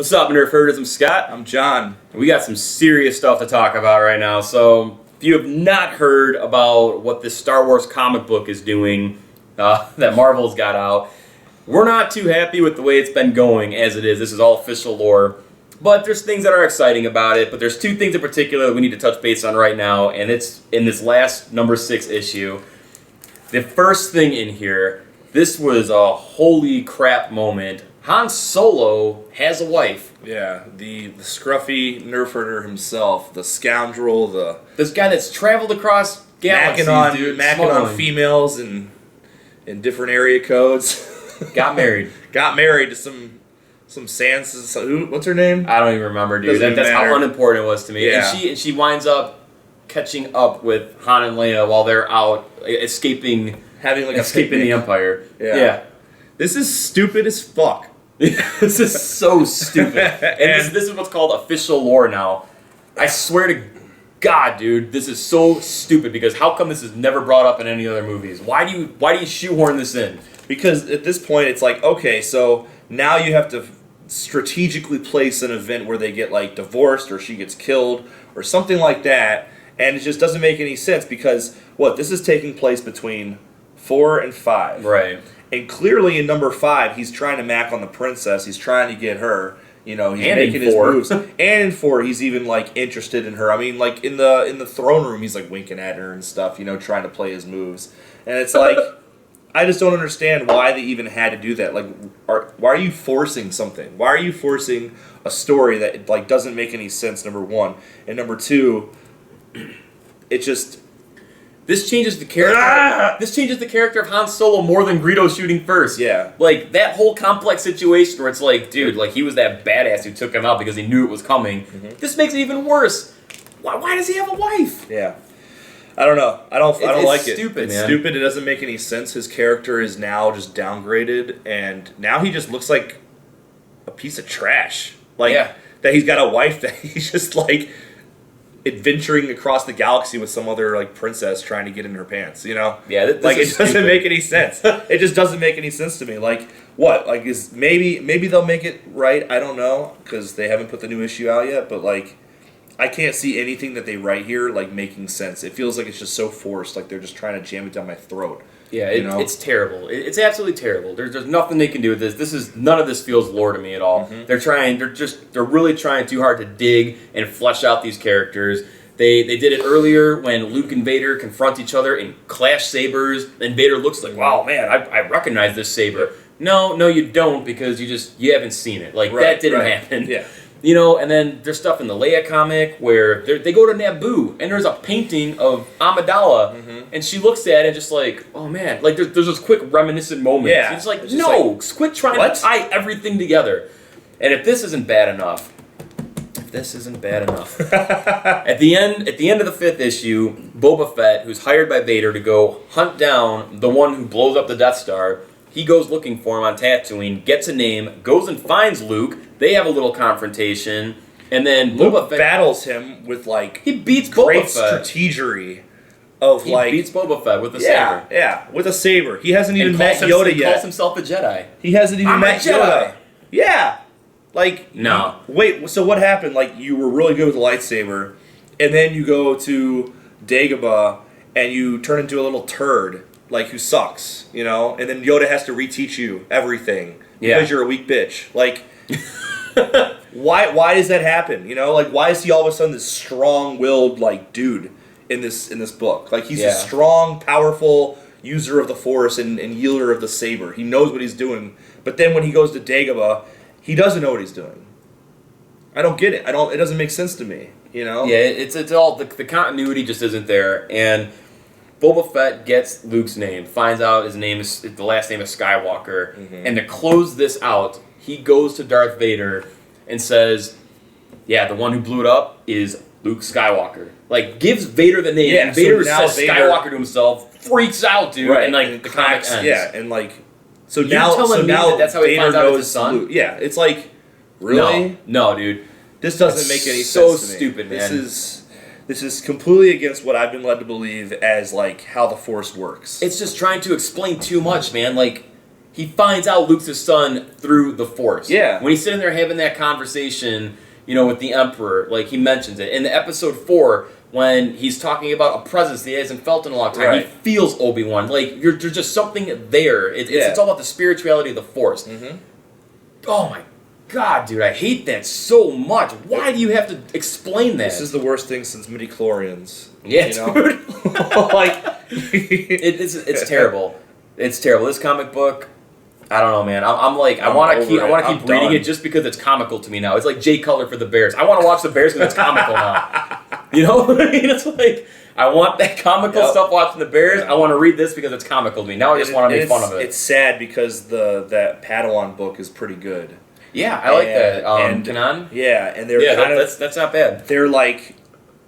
What's up, Nerf Herders? I'm Scott. I'm John. We got some serious stuff to talk about right now. So, if you have not heard about what this Star Wars comic book is doing that Marvel's got out, we're not too happy with the way it's been going as it is. This is all official lore. But there's things that are exciting about it. But there's two things in particular that we need to touch base on right now. And it's in this last number 6 issue. The first thing in here, this was a holy crap moment. Han Solo has a wife. Yeah, the scruffy nerf herder himself, the scoundrel, this guy that's traveled across galaxies, macking on females in different area codes. Got married. Got married to some Sans. What's her name? I don't even remember, dude. That's how unimportant it was to me. Yeah. And she winds up catching up with Han and Leia while they're out escaping the Empire. Yeah. This is stupid as fuck. This is so stupid. And this is what's called official lore now. I swear to God, dude, this is so stupid because how come this is never brought up in any other movies? Why do you shoehorn this in? Because at this point it's like, okay, so now you have to strategically place an event where they get like divorced or she gets killed or something like that, and it just doesn't make any sense because this is taking place between 4 and 5. Right. And clearly in number 5, he's trying to mac on the princess. He's trying to get her. You know, he's making his moves. And in 4, he's even like interested in her. I mean, like in the throne room, he's like winking at her and stuff. You know, trying to play his moves. And it's like, I just don't understand why they even had to do that. Like, why are you forcing something? Why are you forcing a story that like doesn't make any sense? Number 1, and number 2, it just. This changes the character. This changes the character of Han Solo more than Greedo shooting first. Yeah. Like that whole complex situation where it's like, dude, like he was that badass who took him out because he knew it was coming. Mm-hmm. This makes it even worse. Why does he have a wife? Yeah. I don't know. I don't like it. It's stupid, It's man. stupid. It doesn't make any sense. His character is now just downgraded, and now he just looks like a piece of trash. Like that he's got a wife that he's just like adventuring across the galaxy with some other like princess trying to get in her pants, you know? Yeah, like it doesn't make any sense. It just doesn't make any sense to me. Like what? Like is maybe they'll make it right. I don't know because they haven't put the new issue out yet. But like, I can't see anything that they write here like making sense. It feels like it's just so forced. Like they're just trying to jam it down my throat. Yeah, it's terrible. It's absolutely terrible. There's nothing they can do with this. None of this feels lore to me at all. Mm-hmm. They're really trying too hard to dig and flesh out these characters. They did it earlier when Luke and Vader confront each other and clash sabers, and Vader looks like, wow, man, I recognize this saber. No, you don't because you haven't seen it. Like that didn't happen. Yeah. You know, and then there's stuff in the Leia comic where they go to Naboo, and there's a painting of Amidala, and she looks at it just like, oh man, like there's those quick reminiscent moments. Yeah. It's like, quit trying to tie everything together. And if this isn't bad enough, at the end of the 5th issue, Boba Fett, who's hired by Vader to go hunt down the one who blows up the Death Star, he goes looking for him on Tatooine, gets a name, goes and finds Luke. They have a little confrontation, and then Luke battles him with like he beats great Boba Fett. strategery of He beats Boba Fett with a saber. Yeah, with a saber. He hasn't even met Yoda yet. He calls himself a Jedi. He hasn't even met Yoda. Yeah, like no. Wait, so what happened? Like you were really good with the lightsaber, and then you go to Dagobah and you turn into a little turd. Like who sucks, you know, and then Yoda has to reteach you everything because you're a weak bitch. Like, why does that happen? You know, like why is he all of a sudden this strong-willed like dude in this book? Like he's a strong, powerful user of the Force and yielder of the saber. He knows what he's doing, but then when he goes to Dagobah, he doesn't know what he's doing. I don't get it. It doesn't make sense to me. You know? Yeah, it's all the continuity just isn't there, and Boba Fett gets Luke's name, finds out the last name is Skywalker, and to close this out, he goes to Darth Vader and says, yeah, the one who blew it up is Luke Skywalker. Like, gives Vader the name, and Vader says Skywalker to himself, freaks out, dude, right, and like the comic ends. Yeah, and like, so You're now telling me that's how he Vader finds out it's knows his son? Luke. Yeah, it's like, really? No, dude. This doesn't make any sense so to me. stupid, man. This is completely against what I've been led to believe as like how the Force works. It's just trying to explain too much, man. Like, he finds out Luke's his son through the Force. Yeah. When he's sitting there having that conversation, with the Emperor, like he mentions it. In the episode 4, when he's talking about a presence that he hasn't felt in a long time, right. he feels Obi-Wan. Like, there's just something there. It's all about the spirituality of the Force. Mm-hmm. Oh my God, dude, I hate that so much. Why do you have to explain that? This is the worst thing since midichlorians. Yeah, dude. It's terrible. It's terrible. This comic book, I don't know, man. I'm like, I want to keep reading it just because it's comical to me now. It's like Jay Cutler for the Bears. I want to watch the Bears because it's comical now. You know what I mean? It's like, I want that comical stuff watching the Bears. I want to read this because it's comical to me. Now I just want to make fun of it. It's sad because that Padawan book is pretty good. Yeah, I like that. Canon? Yeah, and they're that's not bad. They're like,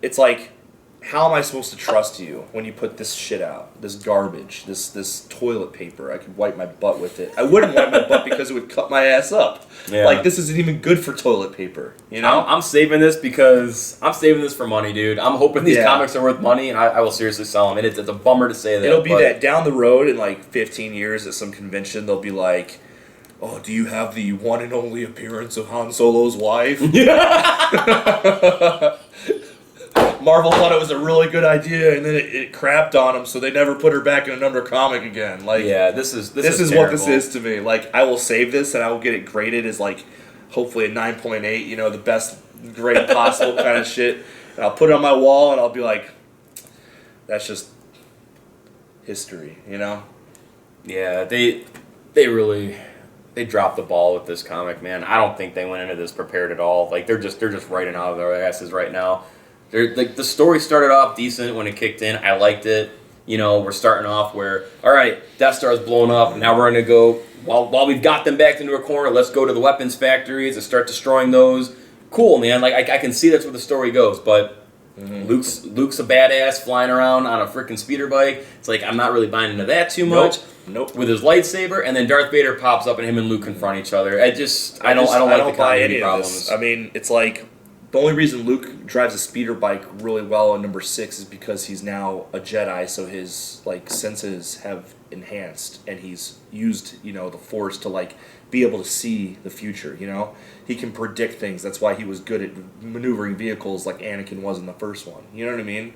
it's like, how am I supposed to trust you when you put this shit out? This garbage, this toilet paper. I could wipe my butt with it. I wouldn't wipe my butt because it would cut my ass up. Yeah. Like, this isn't even good for toilet paper, you know? I'm saving this because I'm saving this for money, dude. I'm hoping these comics are worth money, and I will seriously sell them. And it's a bummer to say that. It'll be that down the road in like 15 years at some convention, they'll be like, oh, do you have the one and only appearance of Han Solo's wife? Marvel thought it was a really good idea, and then it crapped on them, so they never put her back in another comic again. Like, yeah, this is what this is to me. Like, I will save this, and I will get it graded as like, hopefully a 9.8. The best grade possible kind of shit. And I'll put it on my wall, and I'll be like, that's just history, Yeah, they really. They dropped the ball with this comic, man. I don't think they went into this prepared at all. Like, they're just writing out of their asses right now. Like, the story started off decent when it kicked in. I liked it. We're starting off where, all right, Death Star's blown up, and now we're going to go, while we've got them backed into a corner, let's go to the weapons factories and start destroying those. Cool, man. Like, I can see that's where the story goes, but Luke's a badass flying around on a freaking speeder bike. It's like, I'm not really buying into that too much. Nope. With his lightsaber, and then Darth Vader pops up, and him and Luke confront each other. I don't like the continuity problems. I mean, it's like the only reason Luke drives a speeder bike really well in number 6 is because he's now a Jedi, so his senses have enhanced, and he's used the Force to be able to see the future. He can predict things. That's why he was good at maneuvering vehicles like Anakin was in the first one. You know what I mean?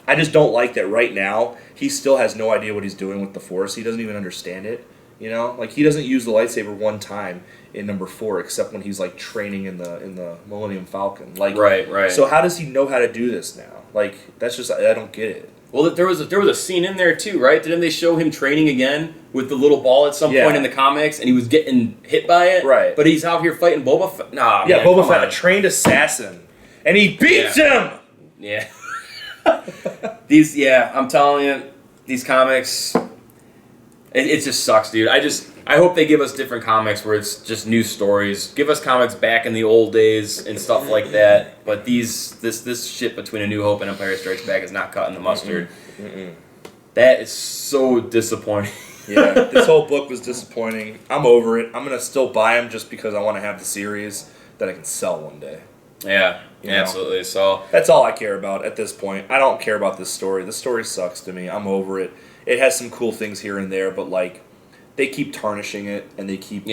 I just don't like that right now. He still has no idea what he's doing with the Force. He doesn't even understand it. He doesn't use the lightsaber one time in number 4, except when he's training in the Millennium Falcon. Right. So how does he know how to do this now? That's just, I don't get it. Well, there was a scene in there too, right? Didn't they show him training again with the little ball at some point in the comics, and he was getting hit by it? Right. But he's out here fighting Boba Fett. Nah, yeah, man, Boba Fett, a trained assassin, and he beats him. Yeah. I'm telling you, these comics, it just sucks, dude. I hope they give us different comics where it's just new stories. Give us comics back in the old days and stuff like that. But this shit between A New Hope and Empire Strikes Back is not cutting the mustard. That is so disappointing. Yeah, this whole book was disappointing. I'm over it. I'm gonna still buy them just because I want to have the series that I can sell one day. Yeah, absolutely. So that's all I care about at this point. I don't care about this story. This story sucks to me. I'm over it. It has some cool things here and there, but they keep tarnishing it, and they keep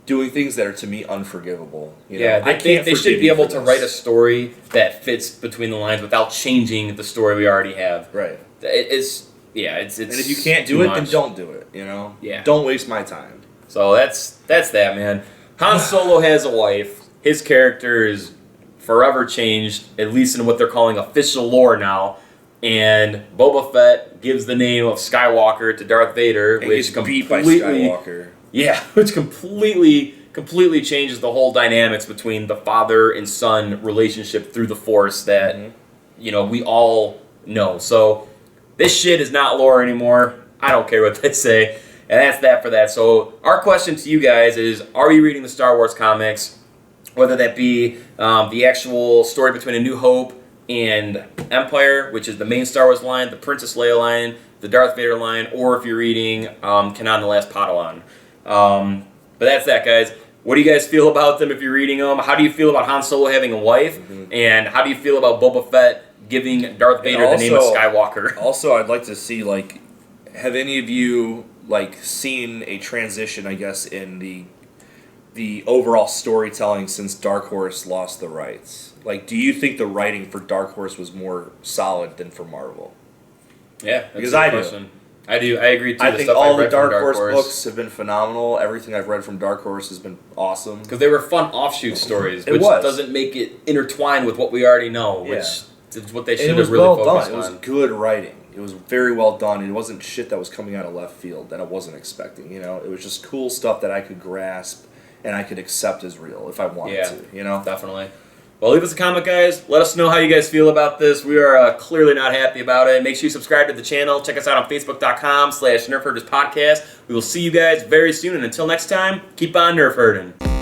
doing things that are to me unforgivable. They should be able to write a story that fits between the lines without changing the story we already have. Right. It's and if you can't do it, then don't do it. Yeah. Don't waste my time. So that's that, man. Han Solo has a wife. His character is forever changed, at least in what they're calling official lore now. And Boba Fett gives the name of Skywalker to Darth Vader, and which beat by Skywalker. Yeah, which completely changes the whole dynamics between the father and son relationship through the Force that we all know. So this shit is not lore anymore. I don't care what they say, and that's that for that. So our question to you guys is: are you reading the Star Wars comics? Whether that be the actual story between A New Hope and Empire, which is the main Star Wars line, the Princess Leia line, the Darth Vader line, or if you're reading Canon the Last Padawan. But that's that, guys. What do you guys feel about them if you're reading them? How do you feel about Han Solo having a wife? And how do you feel about Boba Fett giving Darth Vader the name of Skywalker? Also, I'd like to see, have any of you like seen a transition, I guess, in the overall storytelling since Dark Horse lost the rights. Like, do you think the writing for Dark Horse was more solid than for Marvel? Yeah, that's because a I question. do. I do. I agree too. I The think stuff all I've the read from Dark Horse books have been phenomenal. Everything I've read from Dark Horse has been awesome. because they were fun offshoot stories, It which was. doesn't make it intertwine with what we already know, which is what they And should it was have really well focused done. It on. was good writing. It was very well done. It wasn't shit that was coming out of left field that I wasn't expecting. You know, it was just cool stuff that I could grasp and I could accept as real if I wanted to. You know, definitely. Well, leave us a comment, guys. Let us know how you guys feel about this. We are clearly not happy about it. Make sure you subscribe to the channel. Check us out on Facebook.com/NerfHerders Podcast. We will see you guys very soon. And until next time, keep on nerf herding.